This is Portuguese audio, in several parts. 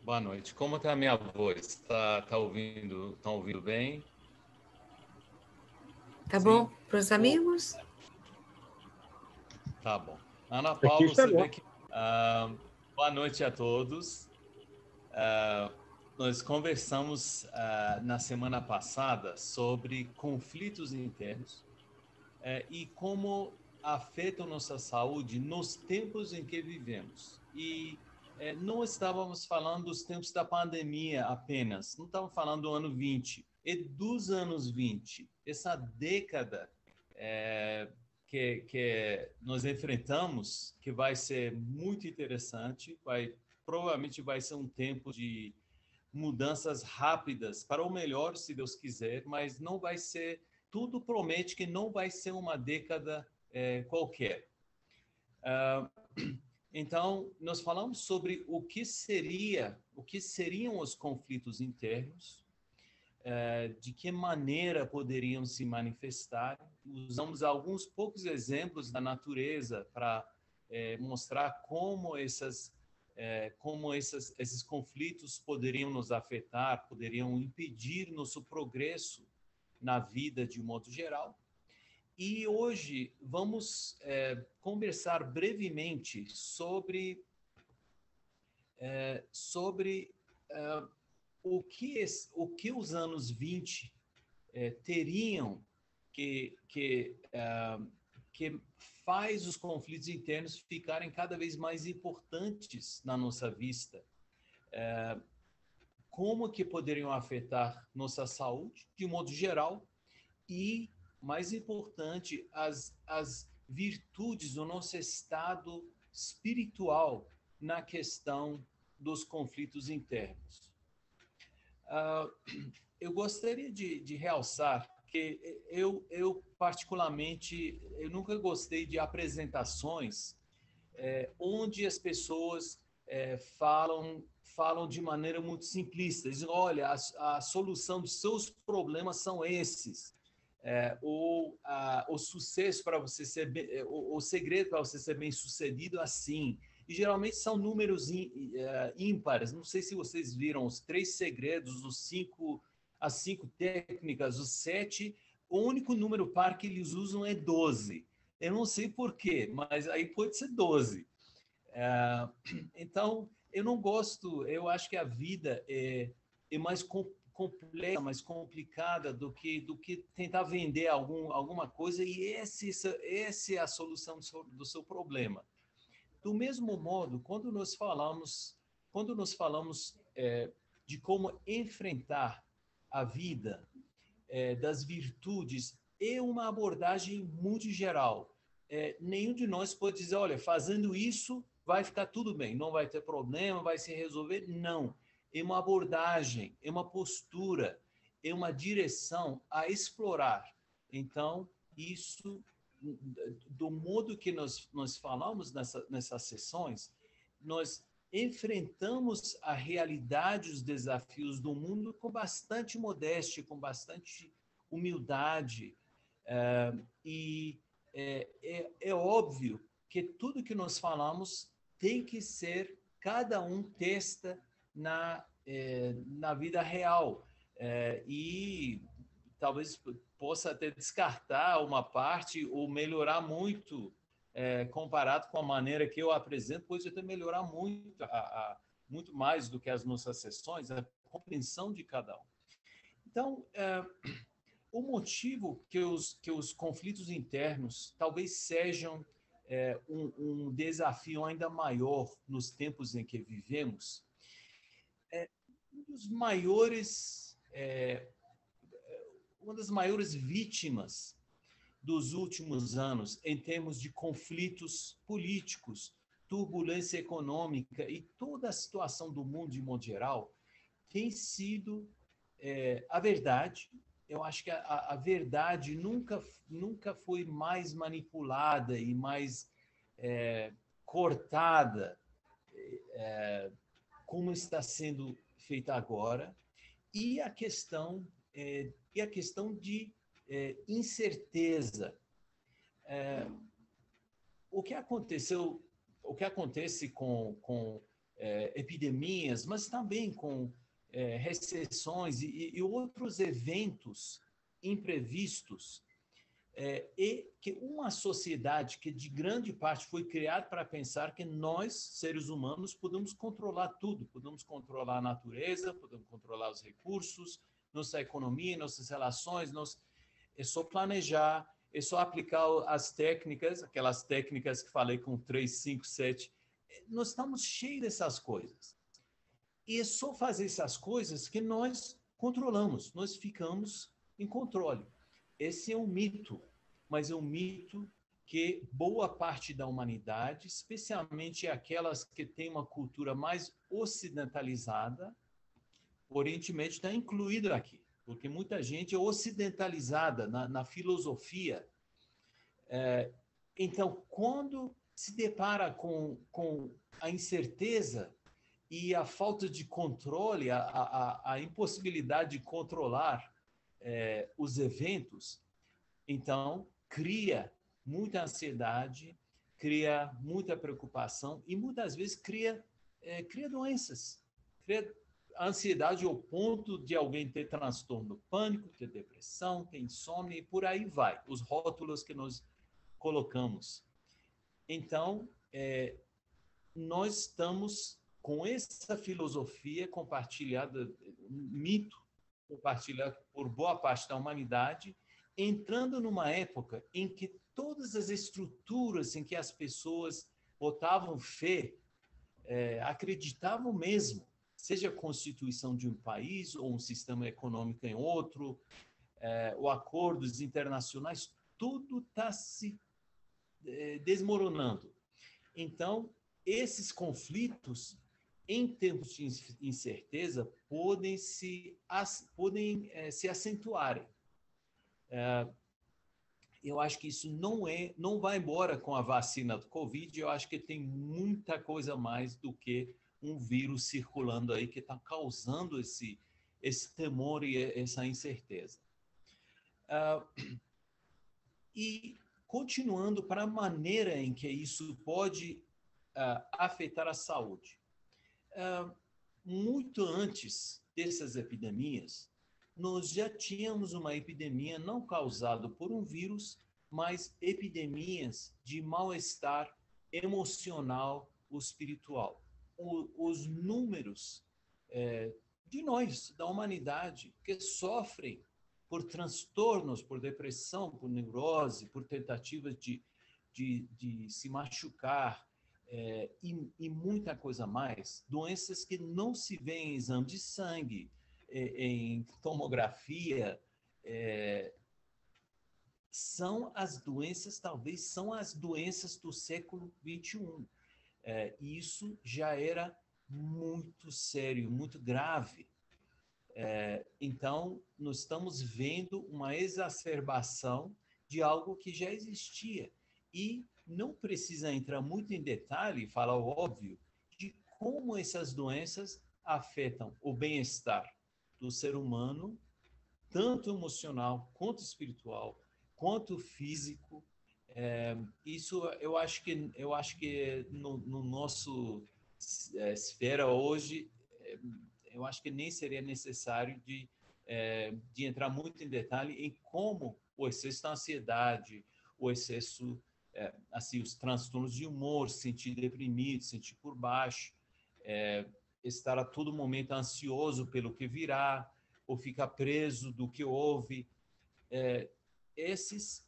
Boa noite. Como está a minha voz? Estão ouvindo bem? Tá Sim? bom para os amigos? Tá bom. Ana Aqui Paula, está você bom. vê que... boa noite a todos. Nós conversamos na semana passada sobre conflitos internos e como afetam nossa saúde nos tempos em que vivemos. E não estávamos falando dos tempos da pandemia apenas, não estávamos falando do ano 20 e dos anos 20. Essa década que nós enfrentamos, que vai ser muito interessante, provavelmente vai ser um tempo de mudanças rápidas para o melhor, se Deus quiser, mas não vai ser, tudo promete que não vai ser uma década qualquer. Então, nós falamos sobre o que seriam os conflitos internos, de que maneira poderiam se manifestar. Usamos alguns poucos exemplos da natureza para mostrar como esses conflitos poderiam nos afetar, poderiam impedir nosso progresso na vida de um modo geral. E hoje vamos conversar brevemente sobre o que os anos 20 teriam que faz os conflitos internos ficarem cada vez mais importantes na nossa vista. Como que poderiam afetar nossa saúde, de um modo geral, e, mais importante, as virtudes do nosso estado espiritual na questão dos conflitos internos. Eu gostaria de realçar que eu particularmente, eu nunca gostei de apresentações onde as pessoas falam de maneira muito simplista. Dizem, olha, a solução dos seus problemas são esses. O sucesso para você ser o segredo para você ser bem sucedido assim. E geralmente são números ímpares. Não sei se vocês viram os 3 segredos, as 5 técnicas, os 7. O único número par que eles usam é 12. Eu não sei por quê, mas aí pode ser 12. Então, eu não gosto, eu acho que a vida é mais complexa, mais complicada do que tentar vender alguma coisa e essa é a solução do seu problema. Do mesmo modo, quando nós falamos de como enfrentar a vida, das virtudes, é uma abordagem muito geral. Nenhum de nós pode dizer, olha, fazendo isso vai ficar tudo bem, não vai ter problema, vai se resolver. Não. É uma abordagem, é uma postura, é uma direção a explorar. Então, isso, do modo que nós falamos nessas sessões, nós enfrentamos a realidade, os desafios do mundo com bastante modéstia, com bastante humildade. E é óbvio que tudo que nós falamos tem que ser, cada um testa na vida real. E talvez possa até descartar uma parte ou melhorar muito comparado com a maneira que eu apresento, pode até melhorar muito, muito mais do que as nossas sessões, a compreensão de cada um. Então, o motivo que os conflitos internos talvez sejam um desafio ainda maior nos tempos em que vivemos, uma das maiores vítimas dos últimos anos em termos de conflitos políticos, turbulência econômica e toda a situação do mundo de modo geral tem sido a verdade. Eu acho que a verdade nunca foi mais manipulada e mais cortada como está sendo feita agora. E a questão de incerteza. O que acontece com epidemias, mas também com recessões e outros eventos imprevistos, e que uma sociedade que de grande parte foi criada para pensar que nós, seres humanos, podemos controlar tudo, podemos controlar a natureza, podemos controlar os recursos, nossa economia, nossas relações, é só planejar, é só aplicar as técnicas, aquelas técnicas que falei com 3, 5, 7. Nós estamos cheios dessas coisas. E é só fazer essas coisas que nós controlamos, nós ficamos em controle. Esse é um mito, mas é um mito que boa parte da humanidade, especialmente aquelas que têm uma cultura mais ocidentalizada, o Oriente Médio está incluído aqui, porque muita gente é ocidentalizada na filosofia. Então, quando se depara com a incerteza e a falta de controle, a impossibilidade de controlar os eventos, então cria muita ansiedade, cria muita preocupação e muitas vezes cria doenças, cria ansiedade ao ponto de alguém ter transtorno pânico, ter depressão, ter insônia e por aí vai, os rótulos que nós colocamos. Então, nós estamos com essa filosofia compartilhada, um mito compartilhado por boa parte da humanidade, entrando numa época em que todas as estruturas em que as pessoas botavam fé, acreditavam mesmo, seja a constituição de um país ou um sistema econômico em outro, ou acordos internacionais, tudo está se desmoronando. Então, esses conflitos, em tempos de incerteza, podem se acentuarem. Eu acho que isso não vai embora com a vacina do Covid. Eu acho que tem muita coisa mais do que um vírus circulando aí que está causando esse temor e essa incerteza. E continuando para a maneira em que isso pode afetar a saúde. Muito antes dessas epidemias, nós já tínhamos uma epidemia não causada por um vírus, mas epidemias de mal-estar emocional ou espiritual. Os números de nós, da humanidade, que sofrem por transtornos, por depressão, por neurose, por tentativas de se machucar, e muita coisa mais, doenças que não se vê em exame de sangue, em tomografia, são as doenças, talvez são as doenças do século XXI. Isso já era muito sério, muito grave. Então, nós estamos vendo uma exacerbação de algo que já existia. E não precisa entrar muito em detalhe e falar o óbvio de como essas doenças afetam o bem-estar do ser humano, tanto emocional, quanto espiritual, quanto físico. Isso eu acho que no nosso esfera hoje, eu acho que nem seria necessário de entrar muito em detalhe em como o excesso de ansiedade, o excesso, assim, os transtornos de humor, se sentir deprimido, se sentir por baixo, estar a todo momento ansioso pelo que virá, ou ficar preso do que houve. Esses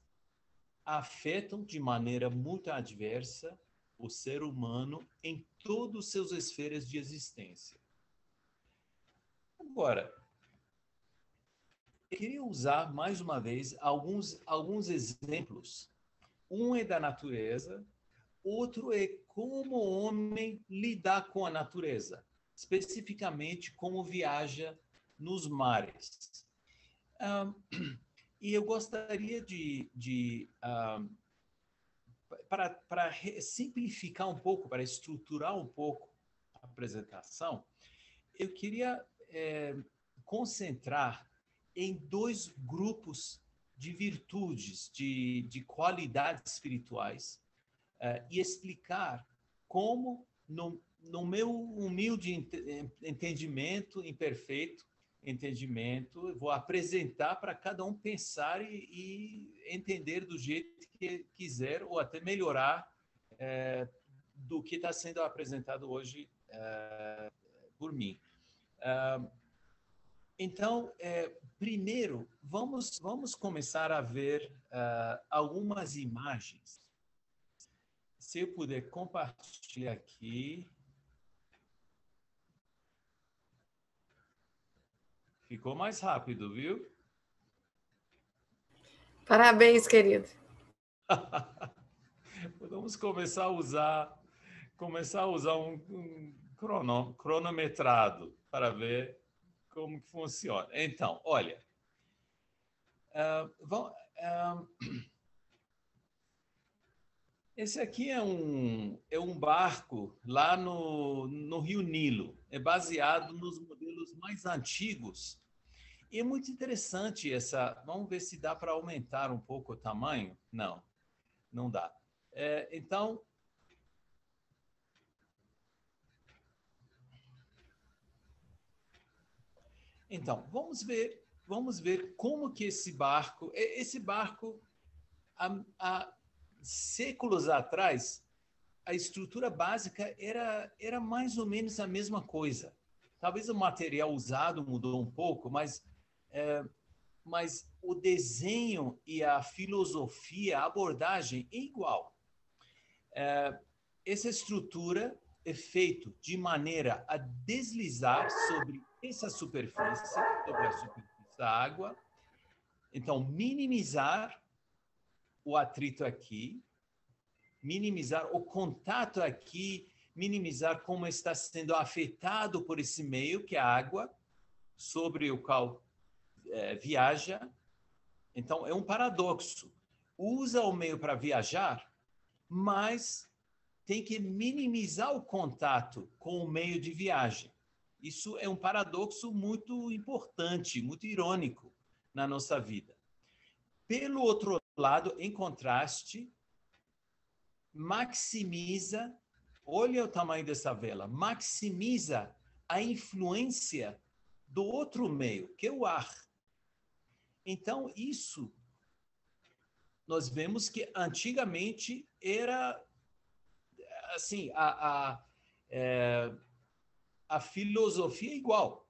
afetam de maneira muito adversa o ser humano em todas as suas esferas de existência. Agora, eu queria usar, mais uma vez, alguns exemplos. Um é da natureza, outro é como o homem lidar com a natureza, especificamente como viaja nos mares. E eu gostaria para simplificar um pouco, para estruturar um pouco a apresentação, eu queria concentrar em dois grupos de virtudes, de qualidades espirituais, e explicar como, no meu humilde entendimento, imperfeito entendimento, eu vou apresentar para cada um pensar e entender do jeito que quiser, ou até melhorar do que está sendo apresentado hoje por mim. Então, primeiro, vamos começar a ver algumas imagens. Se eu puder compartilhar aqui. Ficou mais rápido, viu? Parabéns, querido. Vamos começar a usar um cronometrado para ver como que funciona. Então, olha, esse aqui é um barco lá no Rio Nilo. É baseado nos modelos mais antigos. E é muito interessante essa... Vamos ver se dá para aumentar um pouco o tamanho. Não, não dá. Então... Então, vamos ver como que esse barco, há séculos atrás, a estrutura básica era mais ou menos a mesma coisa. Talvez o material usado mudou um pouco, mas o desenho e a filosofia, a abordagem é igual. Essa estrutura é feita de maneira a deslizar sobre essa superfície, sobre a superfície da água. Então, minimizar o atrito aqui, minimizar o contato aqui, minimizar como está sendo afetado por esse meio, que é a água, sobre o qual viaja. Então, é um paradoxo. Usa o meio para viajar, mas tem que minimizar o contato com o meio de viagem. Isso é um paradoxo muito importante, muito irônico na nossa vida. Pelo outro lado, em contraste, maximiza, olha o tamanho dessa vela, maximiza a influência do outro meio, que é o ar. Então, isso, nós vemos que antigamente era assim, a filosofia é igual.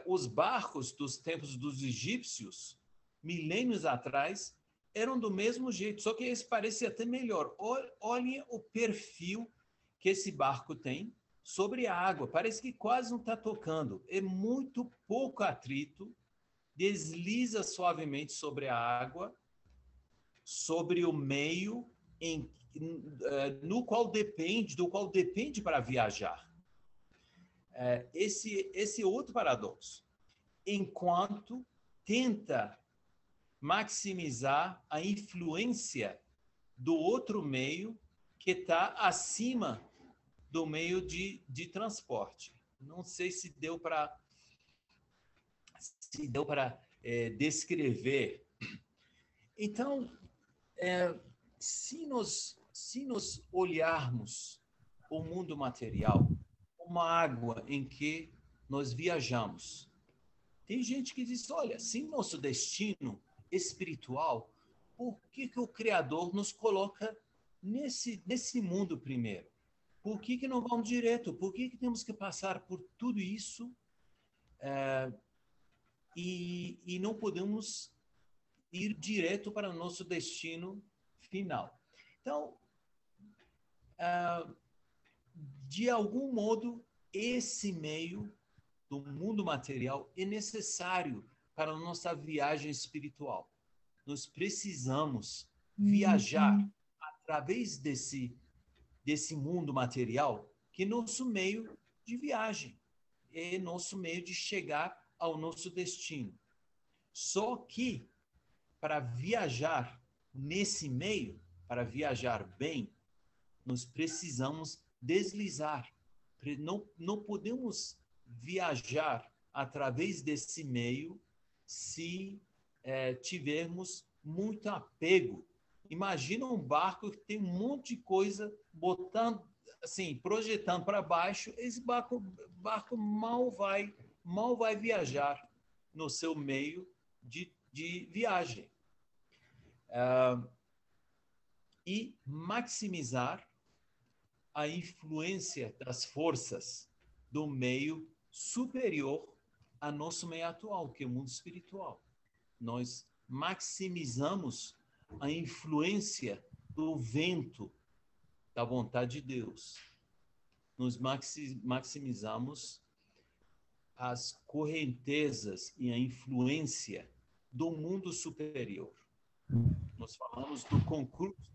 Os barcos dos tempos dos egípcios, milênios atrás, eram do mesmo jeito, só que esse parece até melhor. Olhem o perfil que esse barco tem sobre a água. Parece que quase não está tocando. É muito pouco atrito, desliza suavemente sobre a água, sobre o meio do qual depende para viajar. Esse outro paradoxo. Enquanto tenta maximizar a influência do outro meio que está acima do meio de transporte. Não sei se deu para descrever. Então, se nós olharmos o mundo material, uma água em que nós viajamos, tem gente que diz, olha, se nosso destino espiritual, por que o Criador nos coloca nesse mundo primeiro? Por que não vamos direto? Por que temos que passar por tudo isso e não podemos ir direto para o nosso destino final? Então, de algum modo, esse meio do mundo material é necessário para a nossa viagem espiritual. Nós precisamos viajar através desse mundo material, que é nosso meio de viagem, é nosso meio de chegar ao nosso destino. Só que, para viajar nesse meio, para viajar bem, nós precisamos deslizar. Não podemos viajar através desse meio se tivermos muito apego. Imagina um barco que tem um monte de coisa assim, projetando para baixo, esse barco mal vai viajar no seu meio de viagem. E maximizar a influência das forças do meio superior ao nosso meio atual, que é o mundo espiritual. Nós maximizamos a influência do vento da vontade de Deus. Nós maximizamos as correntezas e a influência do mundo superior. Nós falamos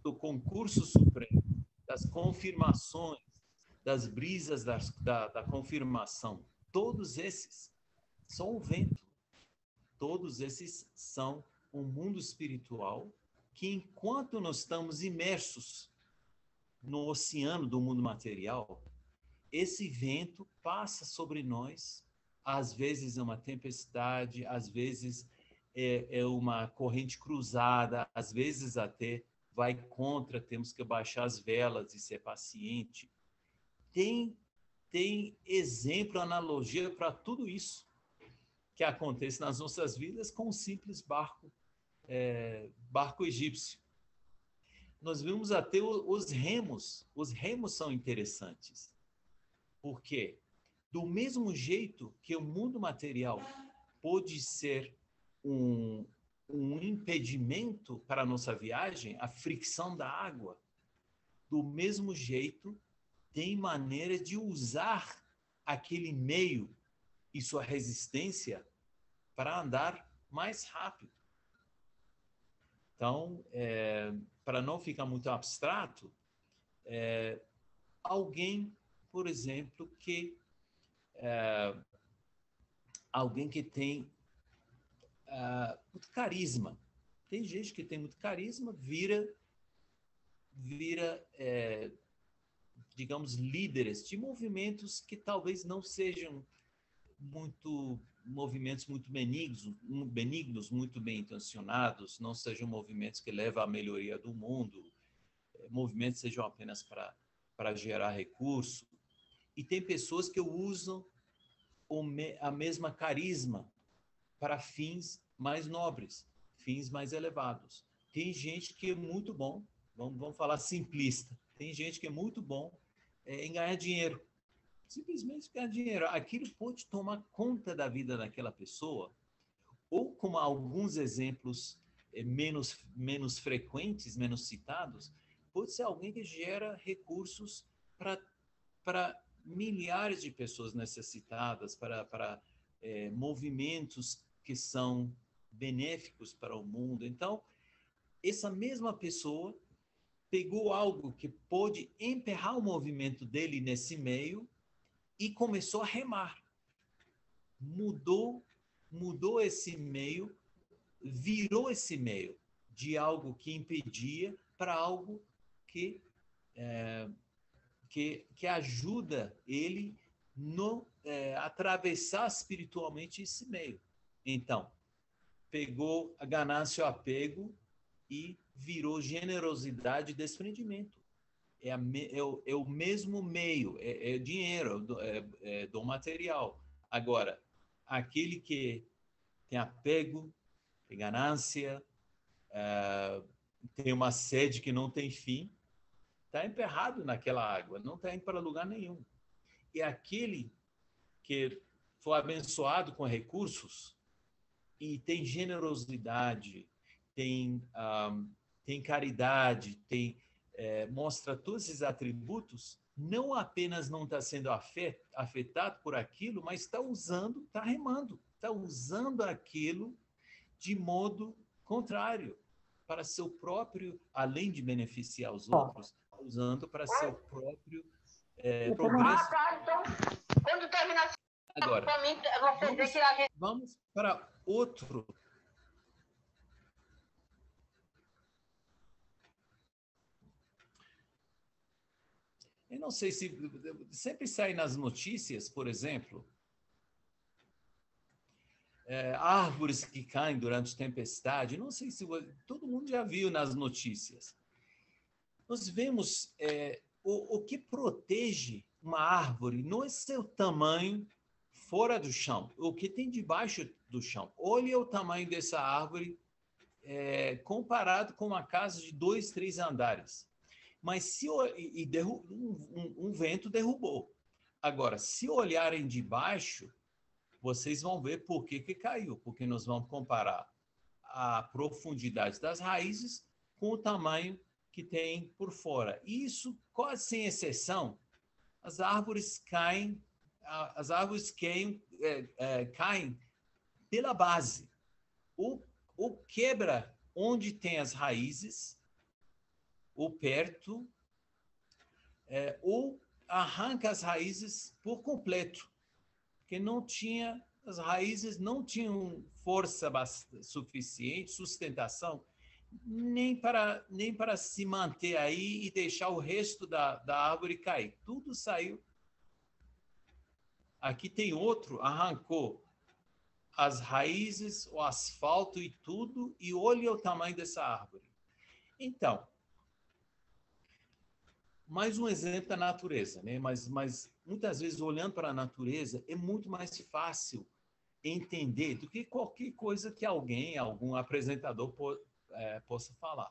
do concurso supremo, das confirmações, das brisas da confirmação. Todos esses são o vento. Todos esses são um mundo espiritual que, enquanto nós estamos imersos no oceano do mundo material, esse vento passa sobre nós. Às vezes é uma tempestade, às vezes é uma corrente cruzada, às vezes até vai contra, temos que baixar as velas e ser paciente. Tem exemplo, analogia para tudo isso que acontece nas nossas vidas com um simples barco egípcio. Nós vimos até os remos. Os remos são interessantes. Por quê? Do mesmo jeito que o mundo material pode ser um impedimento para a nossa viagem, a fricção da água, do mesmo jeito, tem maneira de usar aquele meio e sua resistência para andar mais rápido. Então, para não ficar muito abstrato, alguém, por exemplo, que tem muito carisma. Tem gente que tem muito carisma, vira digamos, líderes de movimentos que talvez não sejam movimentos muito benignos, muito bem intencionados, não sejam movimentos que levam à melhoria do mundo, movimentos sejam apenas para gerar recurso. E tem pessoas que usam a mesma carisma para fins mais nobres, fins mais elevados. Tem gente que é muito bom, vamos falar simplista, tem gente que é muito bom em ganhar dinheiro. Simplesmente ganhar dinheiro. Aquilo pode tomar conta da vida daquela pessoa, ou como alguns exemplos menos frequentes, menos citados, pode ser alguém que gera recursos para milhares de pessoas necessitadas, para movimentos que são benéficos para o mundo. Então, essa mesma pessoa pegou algo que pôde emperrar o movimento dele nesse meio e começou a remar. Mudou esse meio, virou esse meio de algo que impedia para algo que ajuda ele a atravessar espiritualmente esse meio. Então, pegou a ganância e o apego e virou generosidade e desprendimento. É o mesmo meio, é dinheiro, do material. Agora, aquele que tem apego, tem ganância, tem uma sede que não tem fim, está emperrado naquela água, não está indo para lugar nenhum. E aquele que foi abençoado com recursos e tem generosidade, tem caridade, mostra todos esses atributos, não apenas não está sendo afetado por aquilo, mas está remando, está usando aquilo de modo contrário, para seu próprio, além de beneficiar os outros, usando para seu próprio progresso. Então, quando terminar, agora, vamos para outro. Eu não sei se sempre sai nas notícias, por exemplo, árvores que caem durante tempestade. Não sei se todo mundo já viu nas notícias. Nós vemos o que protege uma árvore não é seu tamanho fora do chão, o que tem debaixo do chão. Olha o tamanho dessa árvore comparado com uma casa de 2, 3 andares. Mas se um vento derrubou. Agora, se olharem de baixo, vocês vão ver por que caiu, porque nós vamos comparar a profundidade das raízes com o tamanho que tem por fora. Isso, quase sem exceção, as árvores caem pela base. Ou quebra onde tem as raízes, ou perto, ou arranca as raízes por completo, porque as raízes não tinham força suficiente, sustentação, nem para se manter aí e deixar o resto da árvore cair. Tudo saiu. Aqui tem outro, arrancou as raízes, o asfalto e tudo, e olha o tamanho dessa árvore. Então, mais um exemplo da natureza, né? Mas muitas vezes, olhando para a natureza, é muito mais fácil entender do que qualquer coisa que algum apresentador possa falar.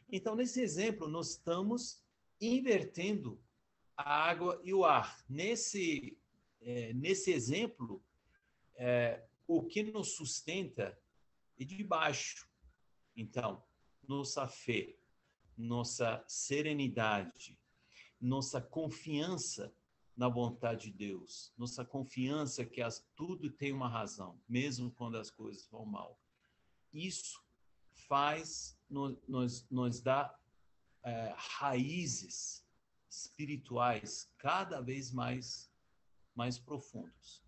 Então, nesse exemplo, nós estamos invertendo a água e o ar. Nesse exemplo, o que nos sustenta é de baixo. Então, nossa fé, nossa serenidade, nossa confiança na vontade de Deus, nossa confiança que tudo tem uma razão, mesmo quando as coisas vão mal. Isso nos dá raízes espirituais cada vez mais profundos.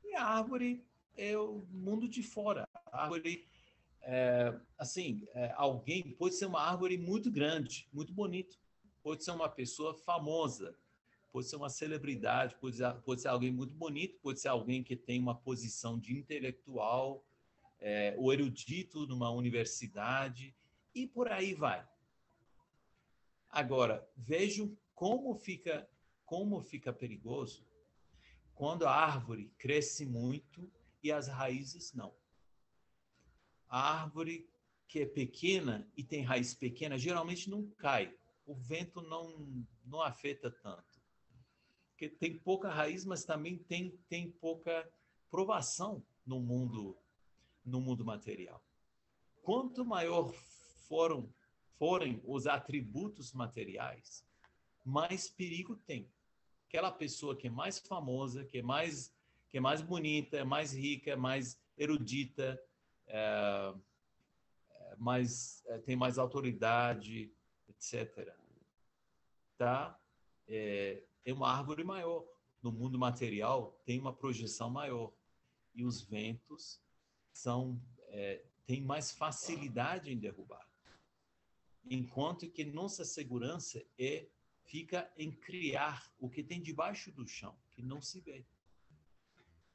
E a árvore é o mundo de fora. A árvore, alguém pode ser uma árvore muito grande, muito bonito, pode ser uma pessoa famosa, pode ser uma celebridade, pode ser alguém muito bonito, pode ser alguém que tem uma posição de intelectual, ou erudito numa universidade, e por aí vai. Agora, vejam como fica perigoso quando a árvore cresce muito e as raízes não. A árvore que é pequena e tem raiz pequena geralmente não cai. O vento não afeta tanto. Porque tem pouca raiz, mas também tem pouca provação no mundo material. Quanto maior forem os atributos materiais, mais perigo tem. Aquela pessoa que é mais famosa, que é mais bonita, é mais rica, é mais erudita, tem mais autoridade, etc. Tá? É uma árvore maior. No mundo material, tem uma projeção maior. E os ventos têm mais facilidade em derrubar. Enquanto que nossa segurança fica em criar o que tem debaixo do chão, que não se vê.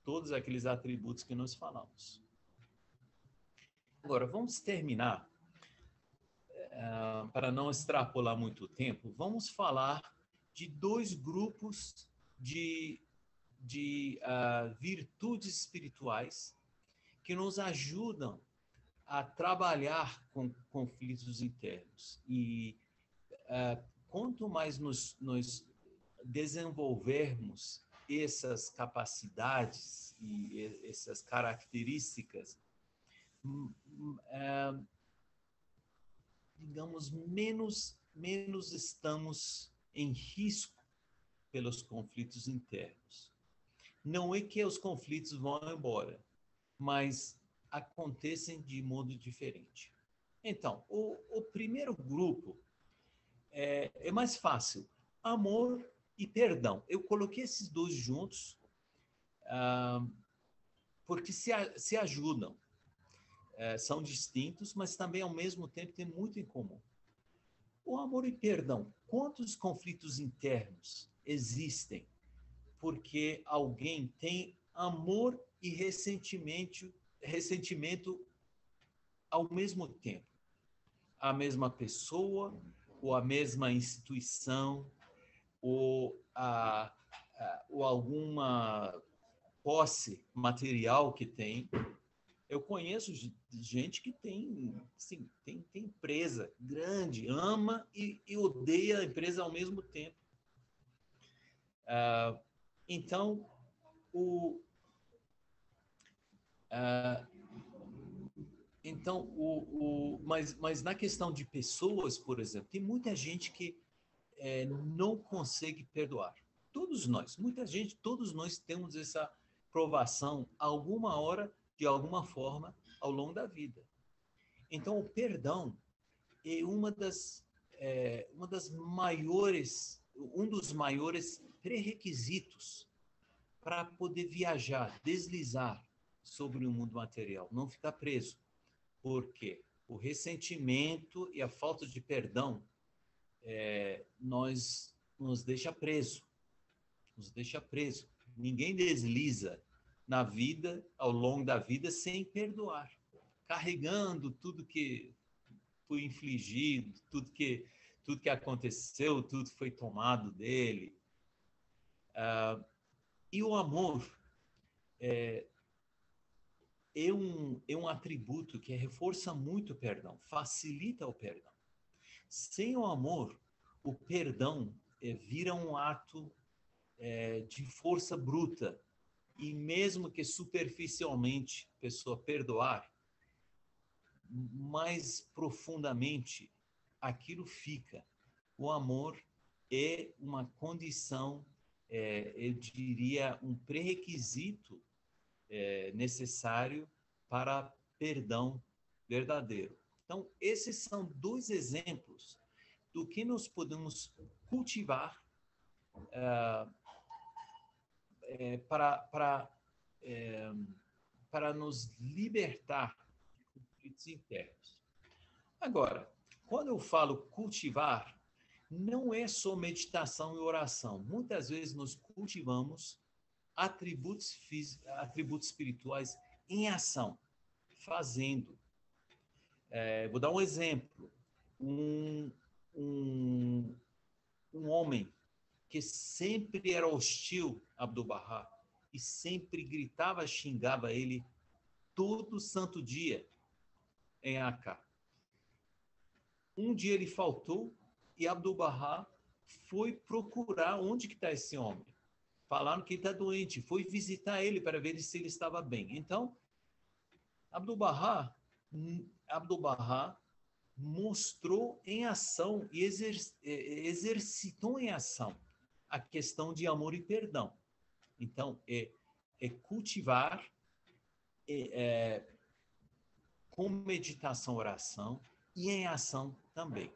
Todos aqueles atributos que nós falamos. Agora, vamos terminar, para não extrapolar muito tempo, vamos falar de 2 grupos de virtudes espirituais que nos ajudam a trabalhar com conflitos internos. E quanto mais nós desenvolvermos essas capacidades e essas características, digamos, menos estamos em risco pelos conflitos internos. Não é que os conflitos vão embora, mas acontecem de modo diferente. Então, o primeiro grupo é mais fácil. Amor e perdão. Eu coloquei esses 2 juntos porque se ajudam. São distintos, mas também, ao mesmo tempo, têm muito em comum. O amor e perdão. Quantos conflitos internos existem porque alguém tem amor e ressentimento ao mesmo tempo? A mesma pessoa ou a mesma instituição, ou alguma posse material que tem. Eu conheço gente que tem, assim, tem empresa grande, ama e odeia a empresa ao mesmo tempo. Então, mas na questão de pessoas, por exemplo, tem muita gente que não consegue perdoar. Todos nós temos essa provação alguma hora, de alguma forma, ao longo da vida. Então, o perdão é um dos maiores pré-requisitos para poder viajar, deslizar sobre o mundo material, não ficar preso. Porque o ressentimento e a falta de perdão nos deixa preso. Ninguém desliza na vida, ao longo da vida, sem perdoar, carregando tudo que foi infligido, tudo que aconteceu, tudo que foi tomado dele. E o amor é um atributo que reforça muito o perdão, facilita o perdão. Sem o amor, o perdão vira um ato de força bruta. E mesmo que superficialmente a pessoa perdoar, mais profundamente aquilo fica. O amor é uma condição, eu diria, um pré-requisito necessário para perdão verdadeiro. Então, esses são dois exemplos do que nós podemos cultivar para nos libertar de conflitos internos. Agora, quando eu falo cultivar, não é só meditação e oração. Muitas vezes nós cultivamos atributos espirituais em ação, fazendo. Vou dar um exemplo. Um homem que sempre era hostil a Abdu'l-Bahá e sempre gritava, xingava ele todo santo dia em Acá. Um dia ele faltou e Abdu'l-Bahá foi procurar onde que está esse homem. Falaram que ele está doente, foi visitar ele para ver se ele estava bem. Então, Abdu'l-Bahá mostrou em ação e exercitou em ação a questão de amor e perdão. Então, cultivar com meditação, oração e em ação também.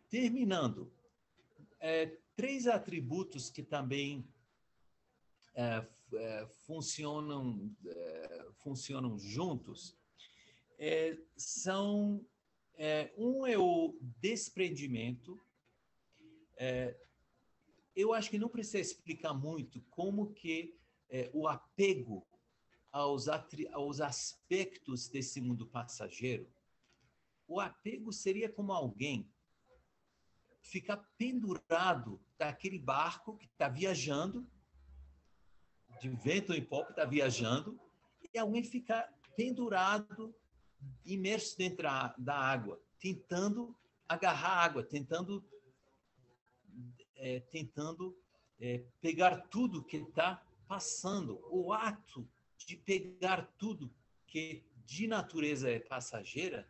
Terminando, 3 atributos que também funcionam juntos são um é o desprendimento. Eu acho que não precisa explicar muito como que o apego aos aspectos desse mundo passageiro, o apego seria como alguém ficar pendurado daquele barco que está viajando, de vento em popa, está viajando, e alguém ficar pendurado, imerso dentro da água, tentando agarrar a água, tentando pegar tudo que está passando. O ato de pegar tudo que de natureza é passageira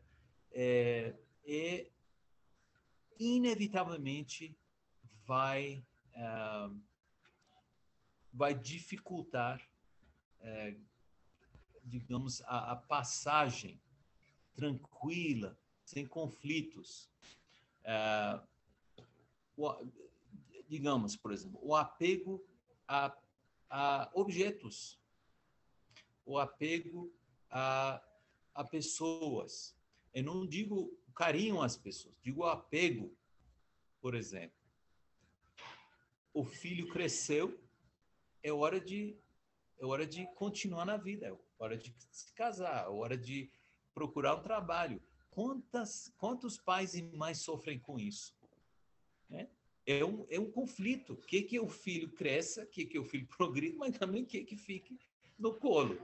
inevitavelmente vai dificultar, digamos, a passagem tranquila, sem conflitos. Digamos, por exemplo, o apego a objetos, o apego a pessoas. Eu não digo carinho às pessoas, digo apego. Por exemplo, o filho cresceu, é hora de continuar na vida, é hora de se casar, é hora de procurar um trabalho. Quantos pais e mães sofrem com isso? Né? é um conflito. Que o filho cresça, que o filho progrida, mas também que fique no colo.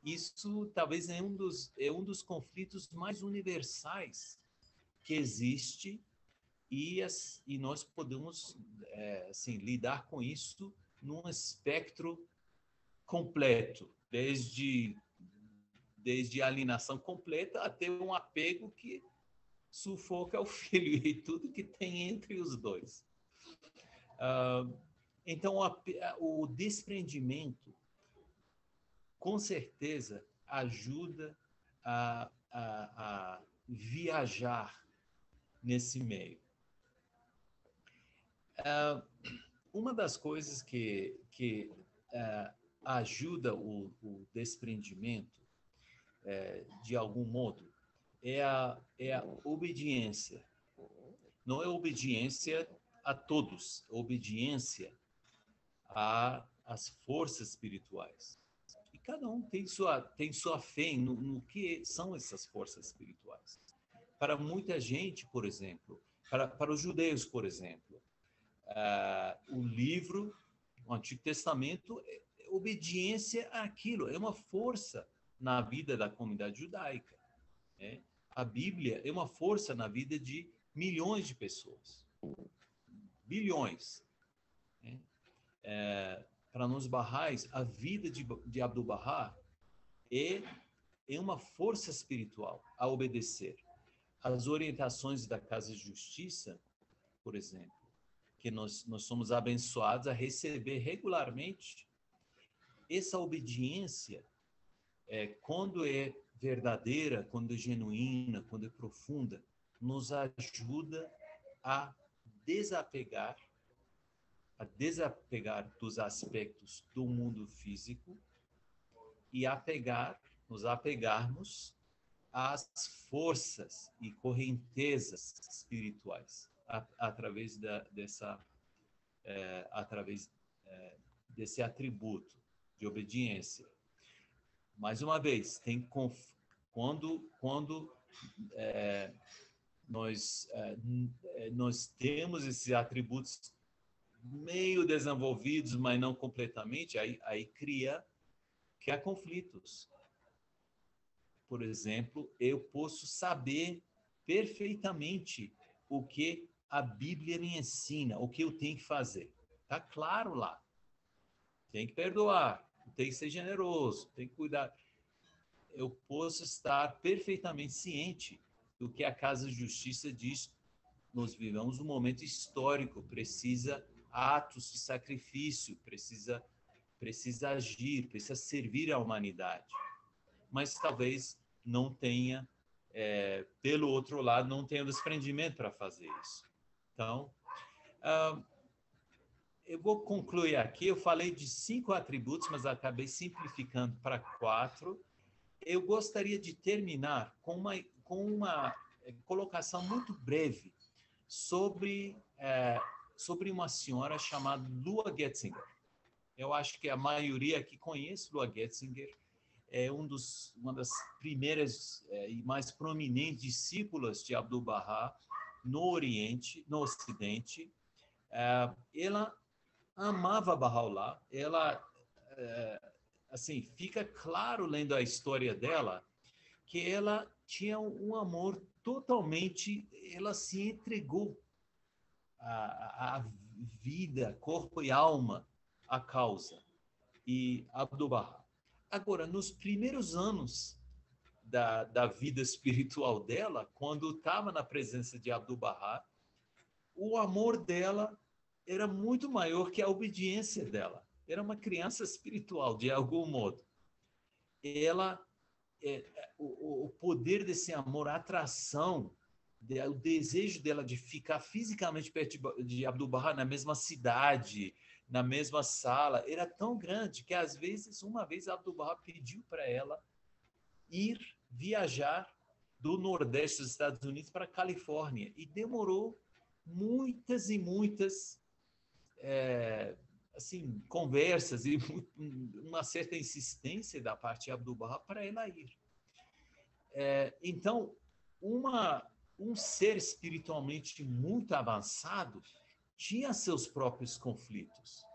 Isso talvez é um dos conflitos mais universais que existe e nós podemos assim, lidar com isso num espectro completo, desde a alienação completa até um apego que sufoca o filho e tudo que tem entre os dois. Então, o desprendimento, com certeza, ajuda a viajar nesse meio. Uma das coisas que ajuda o desprendimento, de algum modo, é a obediência. Não é obediência a todos, é obediência às forças espirituais. E cada um tem sua fé no que são essas forças espirituais. Para muita gente, por exemplo, para os judeus, por exemplo, o livro, o Antigo Testamento, é obediência àquilo, é uma força na vida da comunidade judaica. Né? A Bíblia é uma força na vida de milhões de pessoas. Bilhões. Né? Para nós Baha'is, a vida de Abdu'l-Bahá é uma força espiritual a obedecer. As orientações da Casa de Justiça, por exemplo, que nós somos abençoados a receber regularmente, essa obediência, quando é verdadeira, quando é genuína, quando é profunda, nos ajuda a desapegar dos aspectos do mundo físico e nos apegarmos às forças e correntezas espirituais através desse atributo de obediência. Mais uma vez, quando nós temos esses atributos meio desenvolvidos, mas não completamente, aí cria conflitos. Por exemplo, eu posso saber perfeitamente o que a Bíblia me ensina, o que eu tenho que fazer. Está claro lá. Tem que perdoar, tem que ser generoso, tem que cuidar. Eu posso estar perfeitamente ciente do que a Casa de Justiça diz. Nós vivemos um momento histórico, precisa atos de sacrifício, precisa agir, precisa servir à humanidade. Mas talvez não tenha, pelo outro lado, não tenha o desprendimento para fazer isso. Então, eu vou concluir aqui. Eu falei de 5 atributos, mas acabei simplificando para 4. Eu gostaria de terminar com uma colocação muito breve sobre uma senhora chamada Lua Getzinger. Eu acho que a maioria aqui conhece Lua Getzinger. É uma das primeiras e mais prominentes discípulas de Abdu'l-Bahá no Ocidente. Ela amava Baha'u'lláh. Ela, assim, fica claro lendo a história dela que ela tinha um amor totalmente, ela se entregou a vida, corpo e alma à causa e Abdu'l-Bahá. Agora, nos primeiros anos da vida espiritual dela, quando estava na presença de Abdu'l-Bahá, o amor dela era muito maior que a obediência dela. Era uma criança espiritual, de algum modo. Ela, o poder desse amor, a atração, o desejo dela de ficar fisicamente perto de Abdu'l-Bahá, na mesma cidade, na mesma sala, era tão grande que, às vezes, uma vez Abdu'l-Bahá pediu para ela viajar do Nordeste dos Estados Unidos para a Califórnia. E demorou muitas e muitas assim, conversas e uma certa insistência da parte de Abdu'l-Bahá para ela ir. Então, um ser espiritualmente muito avançado, tinha seus próprios conflitos.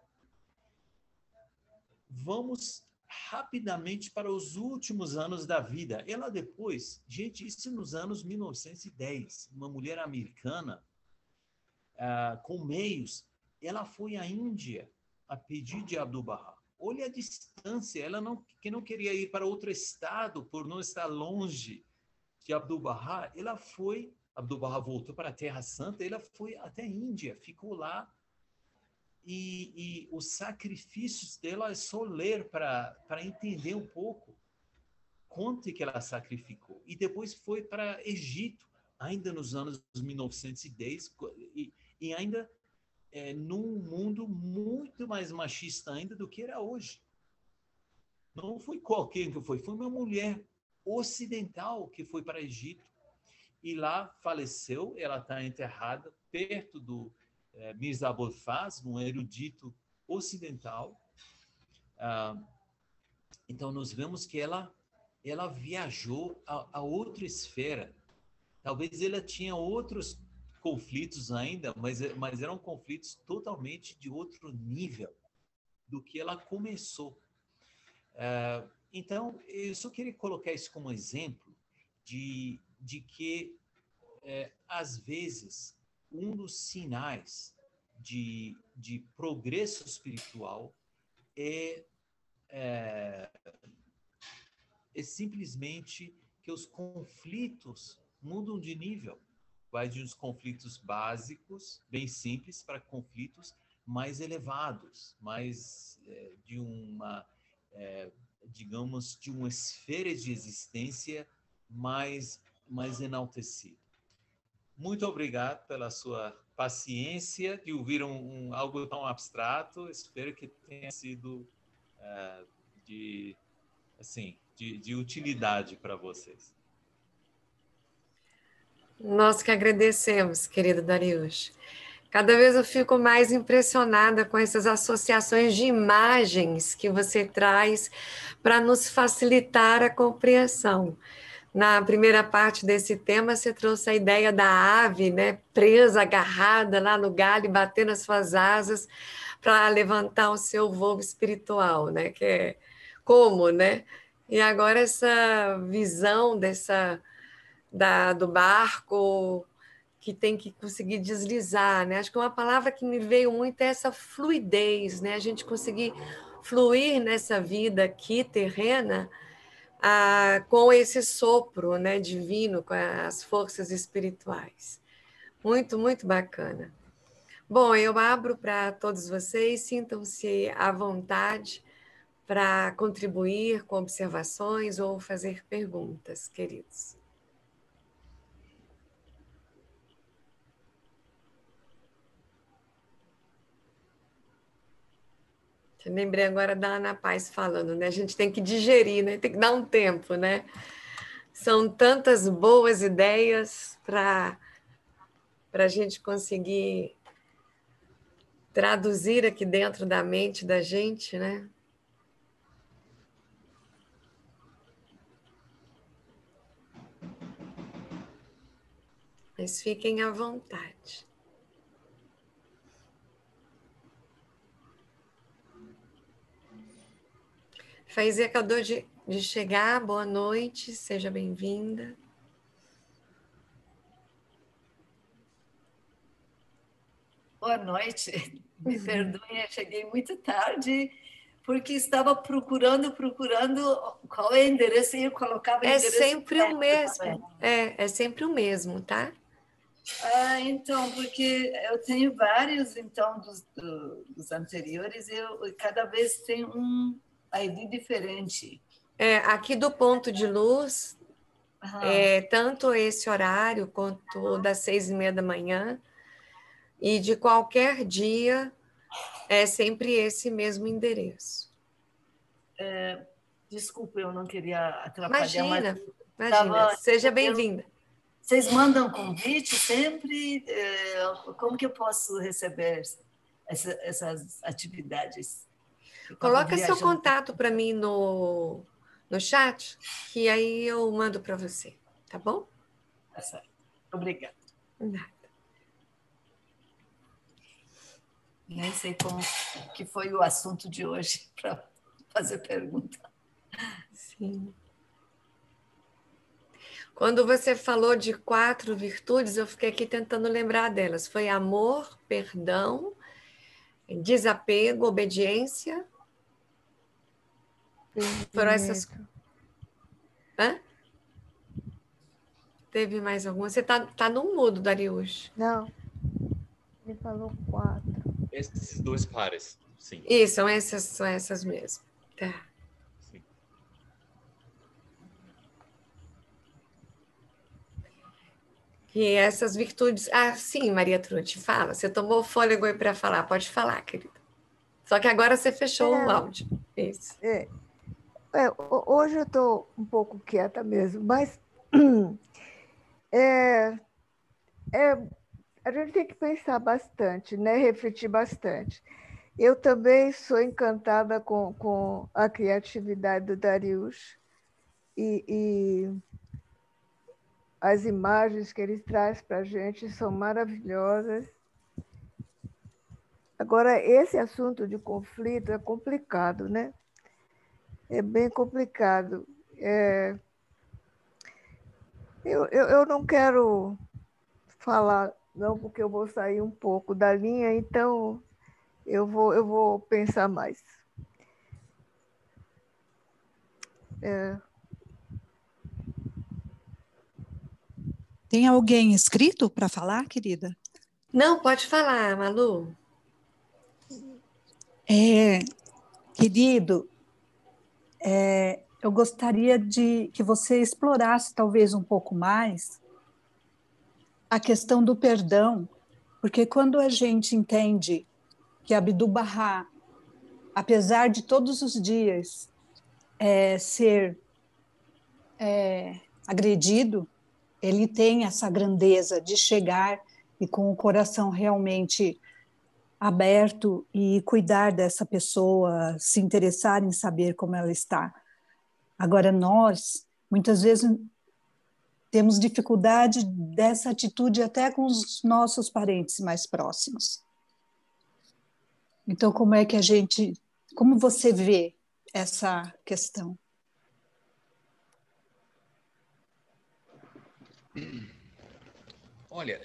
Vamos rapidamente para os últimos anos da vida. Ela depois, gente, isso nos anos 1910, uma mulher americana, com meios, ela foi à Índia a pedido de Abdu'l-Bahá. Olha a distância, que não queria ir para outro estado por não estar longe de Abdu'l-Bahá, Abdu'l-Bahá voltou para a Terra Santa, ela foi até a Índia, ficou lá, e os sacrifícios dela é só ler para entender um pouco quanto que ela sacrificou. E depois foi para Egito, ainda nos anos 1910, e ainda num mundo muito mais machista ainda do que era hoje. Não foi qualquer que foi uma mulher ocidental que foi para Egito e lá faleceu. Ela está enterrada perto do Mirza Abul Faz, um erudito ocidental. Então nós vemos que ela viajou a outra esfera. Talvez ela tinha outros conflitos ainda, mas eram conflitos totalmente de outro nível do que ela começou. Então, eu só queria colocar isso como exemplo de que, às vezes, um dos sinais de progresso espiritual é simplesmente que os conflitos mudam de nível. Vai de uns conflitos básicos, bem simples, para conflitos mais elevados, mais de uma, digamos, de uma esfera de existência mais enaltecida. Muito obrigado pela sua paciência de ouvir algo tão abstrato. Espero que tenha sido de utilidade para vocês. Nós que agradecemos, querido Darius. Cada vez eu fico mais impressionada com essas associações de imagens que você traz para nos facilitar a compreensão. Na primeira parte desse tema, você trouxe a ideia da ave, né, presa, agarrada lá no galho, batendo as suas asas para levantar o seu voo espiritual, né, que é como, né? E agora essa visão do barco que tem que conseguir deslizar, né? Acho que uma palavra que me veio muito é essa fluidez, né? A gente conseguir fluir nessa vida aqui terrena com esse sopro, né, divino, com as forças espirituais. Muito, muito bacana. Bom, eu abro para todos vocês, sintam-se à vontade para contribuir com observações ou fazer perguntas, queridos. Eu lembrei agora da Ana Paz falando, né? A gente tem que digerir, né? Tem que dar um tempo, né? São tantas boas ideias para a gente conseguir traduzir aqui dentro da mente da gente, né? Mas fiquem à vontade. Faizia acabou de chegar, boa noite, seja bem-vinda. Boa noite, me perdoem, eu cheguei muito tarde, porque estava procurando qual é o endereço e eu colocava o endereço. É sempre o mesmo, é sempre o mesmo, tá? Então, porque eu tenho vários, então, dos anteriores, e cada vez tem um ID diferente. Aqui do ponto de luz, tanto esse horário quanto das 6:30 da manhã, e de qualquer dia, é sempre esse mesmo endereço. Desculpa, eu não queria atrapalhar. Imagina, seja bem-vinda. Vocês mandam convite sempre? Como que eu posso receber essas atividades? Coloca seu contato para mim no chat, que aí eu mando para você, tá bom? Tá certo. Obrigada. Nada. Nem sei como que foi o assunto de hoje para fazer pergunta. Sim. Quando você falou de 4 virtudes, eu fiquei aqui tentando lembrar delas. Foi amor, perdão, desapego, obediência. Foram essas. Hã? Teve mais alguma? Você tá no mudo, Darius. Não, ele falou 4. Esses 2 pares, sim. Isso, são essas mesmo. Tá. Sim. E essas virtudes. Ah, sim, Maria Trude, fala. Você tomou fôlego aí para falar. Pode falar, querida. Só que agora você fechou o áudio. Isso. Hoje eu estou um pouco quieta mesmo, mas a gente tem que pensar bastante, né? Refletir bastante. Eu também sou encantada com a criatividade do Darius e as imagens que ele traz para a gente são maravilhosas. Agora, esse assunto de conflito é complicado, né? É bem complicado. Eu não quero falar, não, porque eu vou sair um pouco da linha, então eu vou pensar mais. Tem alguém inscrito para falar, querida? Não, pode falar, Malu. Querido, eu gostaria de que você explorasse talvez um pouco mais a questão do perdão, porque quando a gente entende que Abdu'l-Bahá, apesar de todos os dias ser agredido, ele tem essa grandeza de chegar e com o coração realmente aberto e cuidar dessa pessoa, se interessar em saber como ela está. Agora, nós, muitas vezes, temos dificuldade dessa atitude até com os nossos parentes mais próximos. Então, como você vê essa questão? Olha,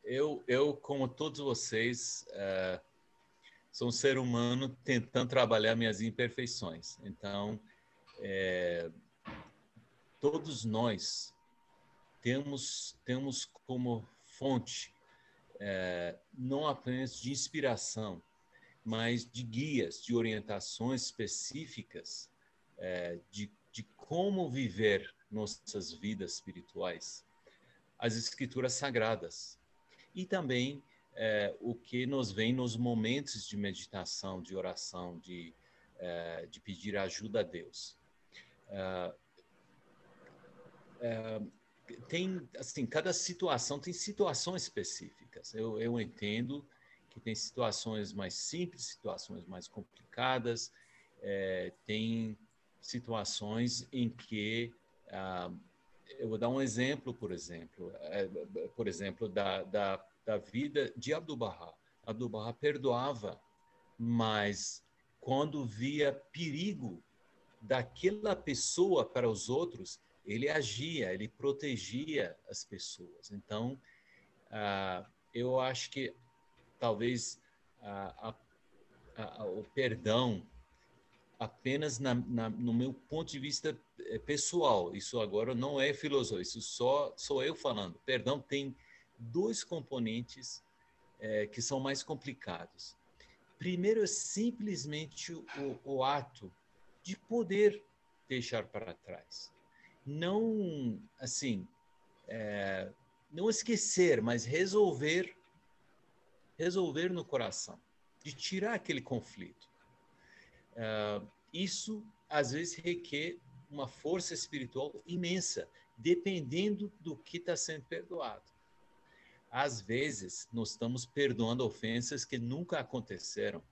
eu como todos vocês, sou um ser humano tentando trabalhar minhas imperfeições. Então, todos nós temos como fonte não apenas de inspiração, mas de guias, de orientações específicas de como viver nossas vidas espirituais, as escrituras sagradas e também o que nos vem nos momentos de meditação, de oração, de pedir ajuda a Deus. Tem, assim, cada situação tem situações específicas. Eu entendo que tem situações mais simples, situações mais complicadas, tem situações em que eu vou dar um exemplo, por exemplo, da vida de Abdu'l-Bahá. Abdu'l-Bahá perdoava, mas quando via perigo daquela pessoa para os outros, ele agia, ele protegia as pessoas. Então, eu acho que talvez o perdão, apenas no meu ponto de vista pessoal, isso agora não é filosofia, isso só sou eu falando. Perdão tem 2 componentes que são mais complicados. Primeiro é simplesmente o ato de poder deixar para trás. Não, assim, não esquecer, mas resolver no coração, de tirar aquele conflito. Isso, às vezes, requer uma força espiritual imensa, dependendo do que está sendo perdoado. Às vezes, nós estamos perdoando ofensas que nunca aconteceram.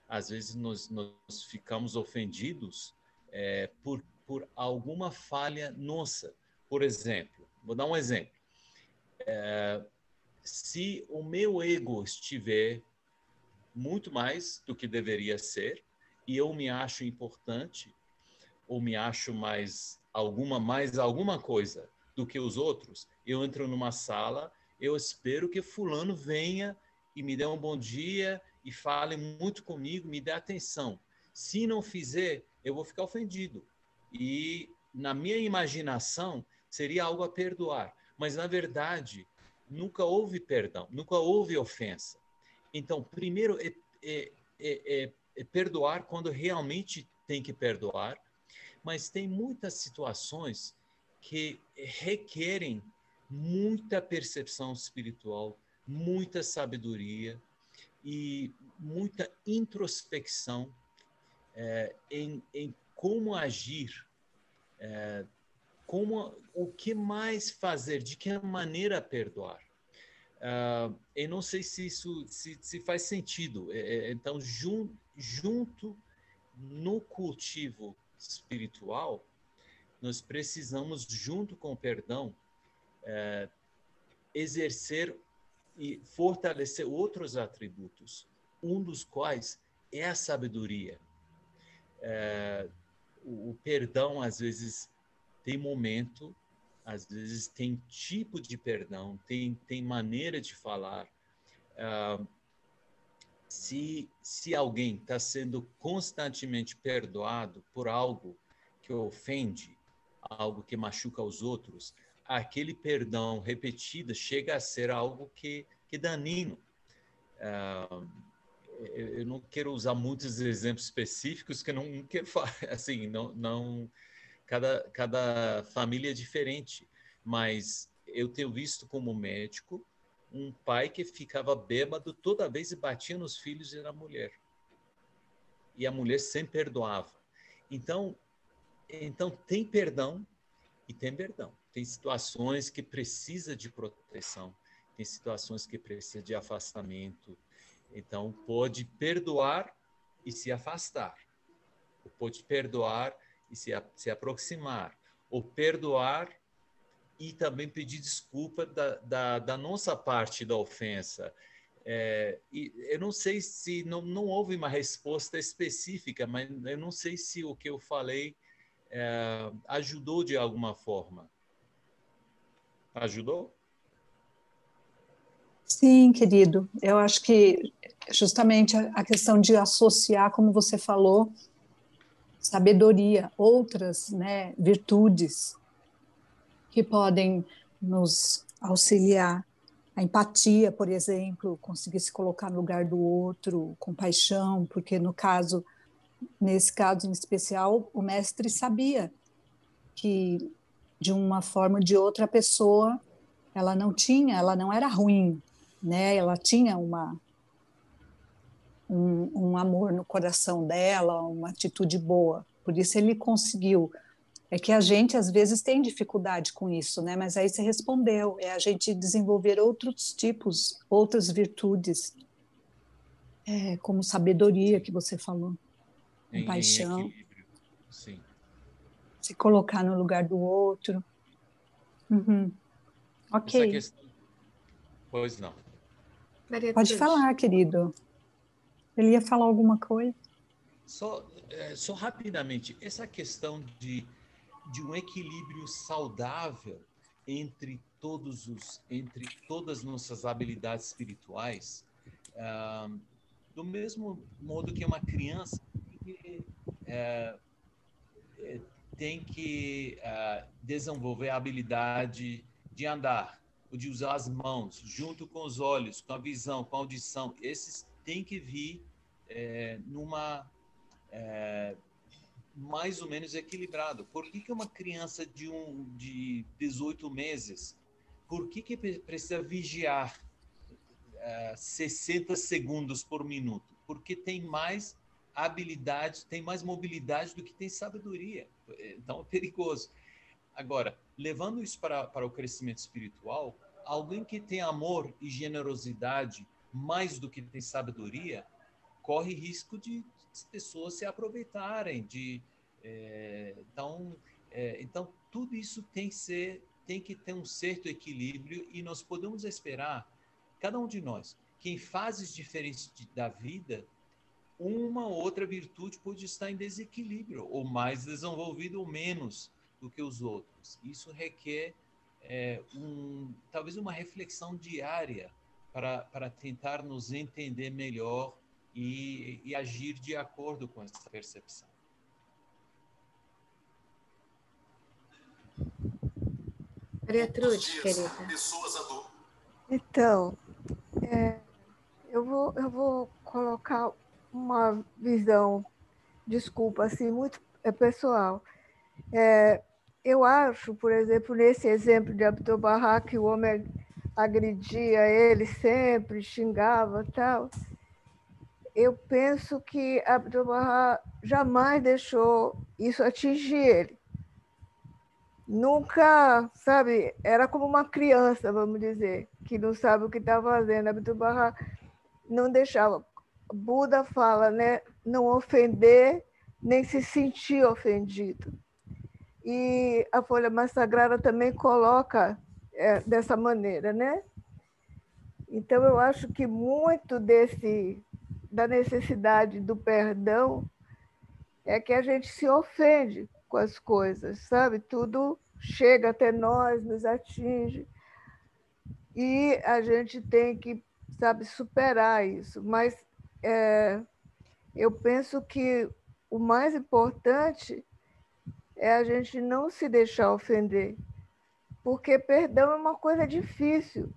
Às vezes, nós ficamos ofendidos por alguma falha nossa. Por exemplo, vou dar um exemplo. se o meu ego estiver muito mais do que deveria ser, e eu me acho importante, ou me acho mais alguma coisa do que os outros, eu entro numa sala, eu espero que fulano venha e me dê um bom dia e fale muito comigo, me dê atenção. Se não fizer, eu vou ficar ofendido. E na minha imaginação, seria algo a perdoar. Mas, na verdade, nunca houve perdão, nunca houve ofensa. Então, primeiro é perdoar quando realmente tem que perdoar, mas tem muitas situações que requerem muita percepção espiritual, muita sabedoria e muita introspecção em como agir, o que mais fazer, de que maneira perdoar. Eu não sei se isso se faz sentido. Então, junto no cultivo espiritual, nós precisamos, junto com o perdão, exercer e fortalecer outros atributos, um dos quais é a sabedoria. O perdão, às vezes, tem momento, às vezes tem tipo de perdão, tem maneira de falar. Se alguém está sendo constantemente perdoado por algo que ofende, algo que machuca os outros, aquele perdão repetido chega a ser algo que é danino. Eu não quero usar muitos exemplos específicos, que não quero falar, assim, não cada família é diferente, mas eu tenho visto como médico um pai que ficava bêbado toda vez e batia nos filhos e na mulher. E a mulher sempre perdoava. Então tem perdão e tem perdão. Tem situações que precisa de proteção, tem situações que precisa de afastamento. Então, pode perdoar e se afastar. Ou pode perdoar e se aproximar. Ou perdoar e também pedir desculpa da nossa parte da ofensa. E eu não sei se não houve uma resposta específica, mas eu não sei se o que eu falei ajudou de alguma forma. Ajudou? Sim, querido. Eu acho que justamente a questão de associar, como você falou, sabedoria, outras, né, virtudes que podem nos auxiliar. A empatia, por exemplo, conseguir se colocar no lugar do outro, compaixão, porque nesse caso em especial, o mestre sabia que de uma forma ou de outra a pessoa ela não era ruim, né? Ela tinha um amor no coração dela, uma atitude boa. Por isso ele conseguiu. É que a gente às vezes tem dificuldade com isso, né? Mas aí você respondeu, é a gente desenvolver outros tipos, outras virtudes, como sabedoria que você falou, Em compaixão, equilíbrio, sim. se colocar no lugar do outro. Uhum. Essa Ok, questão... Pois não. Maria pode Cruz. falar, querido. Ele ia falar alguma coisa? Só rapidamente, essa questão de um equilíbrio saudável entre todas as nossas habilidades espirituais, do mesmo modo que uma criança tem que desenvolver a habilidade de andar, ou de usar as mãos, junto com os olhos, com a visão, com a audição. Esses têm que vir numa mais ou menos equilibrado. Por que uma criança de 18 meses, por que precisa vigiar 60 segundos por minuto? Porque tem mais habilidade, tem mais mobilidade do que tem sabedoria. Então é perigoso. Agora, levando isso para o crescimento espiritual, alguém que tem amor e generosidade mais do que tem sabedoria, corre risco de pessoas se aproveitarem então tudo isso tem que ter um certo equilíbrio, e nós podemos esperar cada um de nós, que em fases diferentes da vida, uma ou outra virtude pode estar em desequilíbrio, ou mais desenvolvida ou menos do que os outros. Isso requer talvez uma reflexão diária para tentar nos entender melhor e agir de acordo com essa percepção. Maria Trude, querida. Então, eu vou colocar uma visão, desculpa, assim, muito pessoal. Eu acho, por exemplo, nesse exemplo de Abdu'l-Bahá, que o homem agredia ele sempre, xingava e tal, eu penso que Abdu'l-Bahá jamais deixou isso atingir ele. Nunca, sabe, era como uma criança, vamos dizer, que não sabe o que está fazendo. Abdu'l-Bahá não deixava. Buda fala, né, não ofender, nem se sentir ofendido. E a Folha Mais Sagrada também coloca dessa maneira, né? Então, eu acho que muito da necessidade do perdão é que a gente se ofende com as coisas, sabe? Tudo chega até nós, nos atinge. E a gente tem que, sabe, superar isso. Mas eu penso que o mais importante é a gente não se deixar ofender, porque perdão é uma coisa difícil,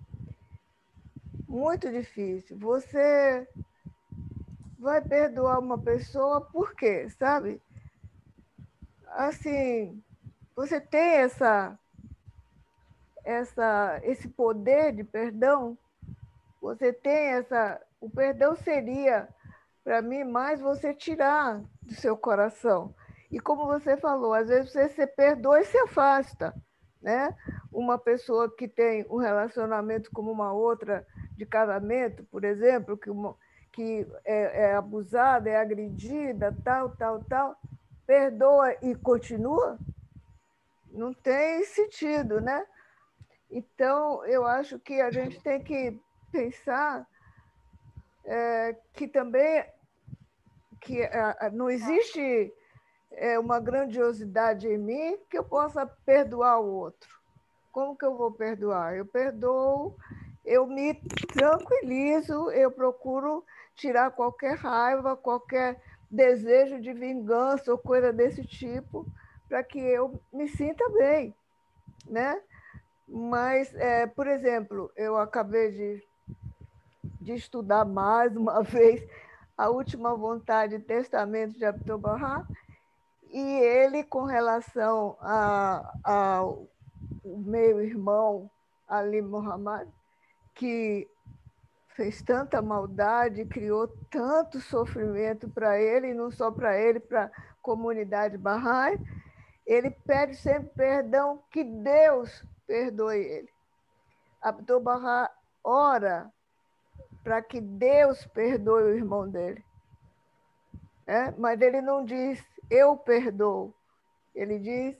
muito difícil. Você vai perdoar uma pessoa por quê, sabe? Assim, você tem esse poder de perdão, você tem o perdão seria, para mim, mais você tirar do seu coração. E como você falou, às vezes você se perdoa e se afasta, né? Uma pessoa que tem um relacionamento como uma outra de casamento, por exemplo, que é abusada, é agredida, tal, perdoa e continua, não tem sentido, né? Então, eu acho que a gente tem que pensar que também não existe uma grandiosidade em mim que eu possa perdoar o outro. Como que eu vou perdoar? Eu perdoo, eu me tranquilizo, eu procuro tirar qualquer raiva, qualquer desejo de vingança ou coisa desse tipo, para que eu me sinta bem, né? Mas, por exemplo, eu acabei de estudar mais uma vez a Última Vontade e Testamento de Abdu'l-Bahá, e ele, com relação ao meu irmão Ali Muhammad, que fez tanta maldade, criou tanto sofrimento para ele, e não só para ele, para a comunidade Bahá'í, ele pede sempre perdão, que Deus perdoe ele. Abdu'l-Bahá ora para que Deus perdoe o irmão dele. Mas ele não diz, eu perdoo. Ele diz,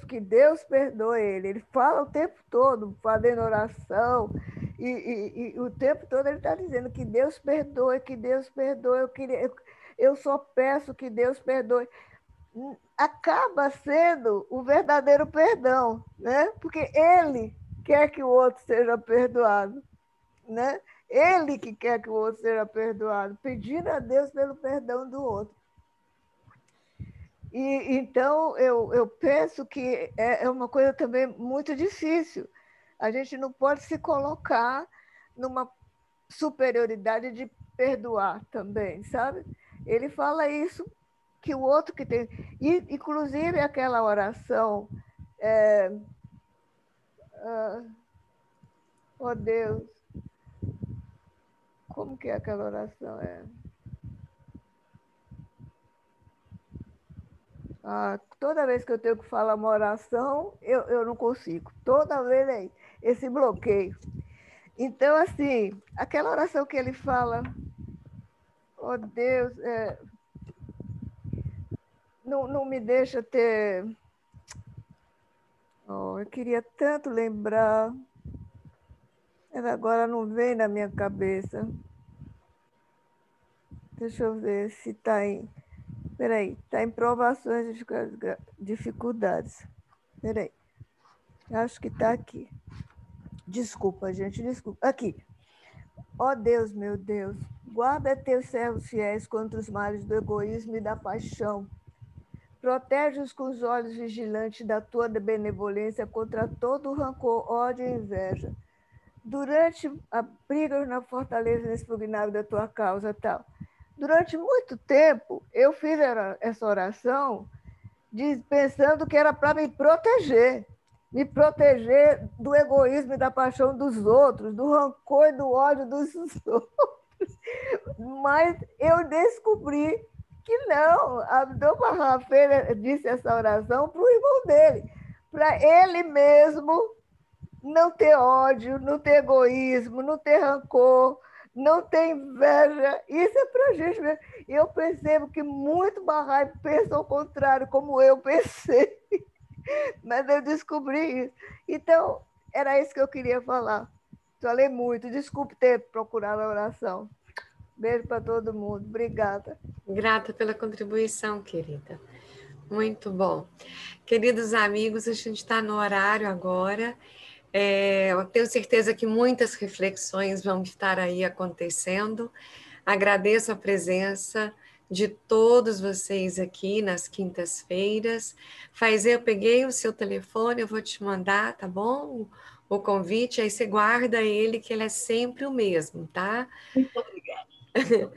que Deus perdoe ele. Ele fala o tempo todo, fazendo oração, e o tempo todo ele está dizendo que Deus perdoe, que Deus perdoe. Eu só peço que Deus perdoe. Acaba sendo o verdadeiro perdão, né? Porque ele quer que o outro seja perdoado, né? Ele que quer que o outro seja perdoado, pedindo a Deus pelo perdão do outro. E então eu penso que é uma coisa também muito difícil. A gente não pode se colocar numa superioridade de perdoar também, sabe? Ele fala isso, que o outro que tem... E, inclusive, aquela oração... oh, Deus... Como que é aquela oração? Toda vez que eu tenho que falar uma oração, eu não consigo. Toda vez é esse bloqueio. Então, assim, aquela oração que ele fala... Oh, Deus... não me deixa ter... Oh, eu queria tanto lembrar... Mas agora não vem na minha cabeça. Deixa eu ver se está em... Peraí, está em provações e dificuldades. Peraí, acho que está aqui. Desculpa, gente, desculpa. Aqui. Ó Deus, meu Deus, guarda teus servos fiéis contra os males do egoísmo e da paixão. Protege-os com os olhos vigilantes da tua benevolência contra todo o rancor, ódio e inveja. Durante a briga na fortaleza inexpugnável da tua causa, tal. Durante muito tempo, eu fiz essa oração pensando que era para me proteger do egoísmo e da paixão dos outros, do rancor e do ódio dos outros. Mas eu descobri que não. A Dona Rafaela disse essa oração para o irmão dele, para ele mesmo não ter ódio, não ter egoísmo, não ter rancor, não ter inveja. Isso é para a gente mesmo. E eu percebo que muito Bahá'í pensa ao contrário, como eu pensei. Mas eu descobri isso. Então, era isso que eu queria falar. Falei muito. Desculpe ter procurado a oração. Beijo para todo mundo. Obrigada. Grata pela contribuição, querida. Muito bom. Queridos amigos, a gente está no horário agora. Eu tenho certeza que muitas reflexões vão estar aí acontecendo. Agradeço a presença de todos vocês aqui nas quintas-feiras. Faizê, eu peguei o seu telefone, eu vou te mandar, tá bom? O convite, aí você guarda ele, que ele é sempre o mesmo, tá? Muito obrigada.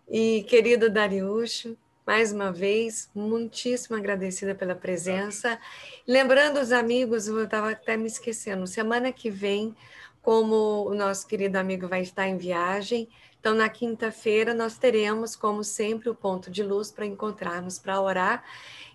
E, querido Dariush, mais uma vez, muitíssimo agradecida pela presença. Lembrando os amigos, eu estava até me esquecendo, semana que vem, como o nosso querido amigo vai estar em viagem, então na quinta-feira nós teremos, como sempre, o ponto de luz para encontrarmos para orar.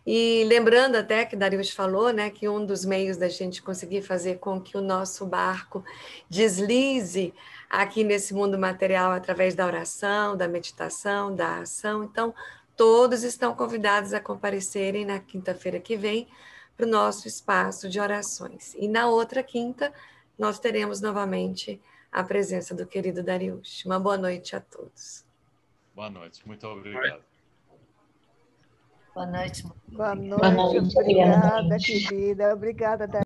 E lembrando até que Dariush falou, né, que um dos meios da gente conseguir fazer com que o nosso barco deslize aqui nesse mundo material através da oração, da meditação, da ação. Então, todos estão convidados a comparecerem na quinta-feira que vem para o nosso espaço de orações. E na outra quinta, nós teremos novamente a presença do querido Dariush. Uma boa noite a todos. Boa noite, muito obrigado. Boa noite. Boa noite, obrigada, querida. Obrigada,